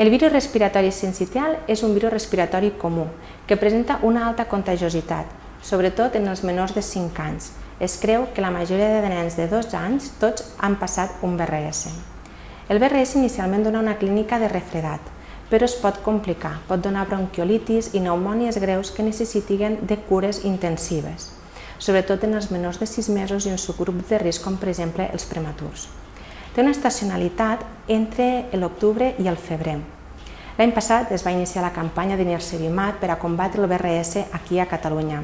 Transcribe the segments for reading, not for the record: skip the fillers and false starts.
El virus respiratori sincitial és un virus respiratori comú que presenta una alta contagiositat, sobretot en els menors de 5 anys. Es creu que la majoria de nens de 2 anys tots han passat un VRS. El VRS inicialment dona una clínica de refredat, però es pot complicar, pot donar bronquiolitis i pneumònies greus que necessitin de cures intensives, sobretot en els menors de 6 mesos i en subgrups de risc com per exemple els prematurs. Té una estacionalitat entre l'octubre i el febrer. L'any passat es va iniciar la campanya de nirsevimab per a combatre el VRS aquí a Catalunya.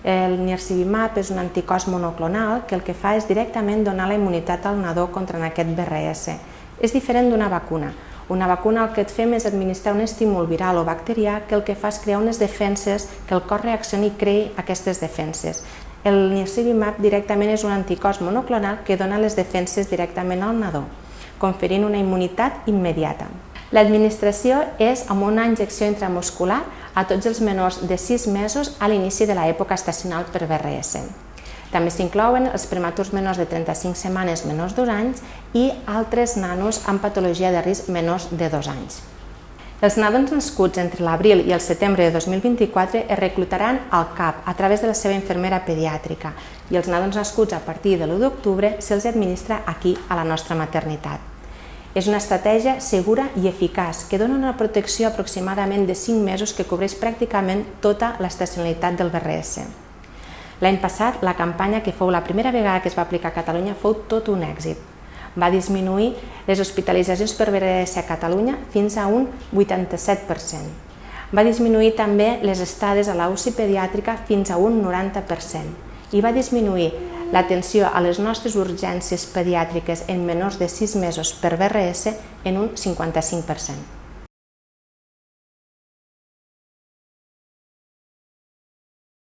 El nirsevimab és un anticòs monoclonal que el que fa és directament donar la immunitat al nadó contra aquest VRS. És diferent d'una vacuna. Una vacuna el que et fem és administrar un estímul viral o bacterià que el que fa és crear unes defenses, que el cos reaccioni i creï aquestes defenses. El nirsevimab directament és un anticòs monoclonal que dona les defenses directament al nadó, conferint una immunitat immediata. L'administració és amb una injecció intramuscular a tots els menors de 6 mesos a l'inici de l'època estacional per VRS. També s'inclouen els prematurs menors de 35 setmanes menors d'1 anys i altres nanos amb patologia de risc menors de 2 anys. Els nadons nascuts entre l'abril i el setembre de 2024 es reclutaran al CAP a través de la seva infermera pediàtrica i els nadons nascuts a partir de l'1 d'octubre se'ls administra aquí a la nostra maternitat. És una estratègia segura i eficaç que dona una protecció aproximadament de 5 mesos que cobreix pràcticament tota l'estacionalitat del VRS. L'any passat, la campanya, que fou la primera vegada que es va aplicar a Catalunya, fou tot un èxit. Va disminuir les hospitalitzacions per VRS a Catalunya fins a un 87%. Va disminuir també les estades a la UCI pediàtrica fins a un 90% i va disminuir l'atenció a les nostres urgències pediàtriques en menors de 6 mesos per VRS en un 55%.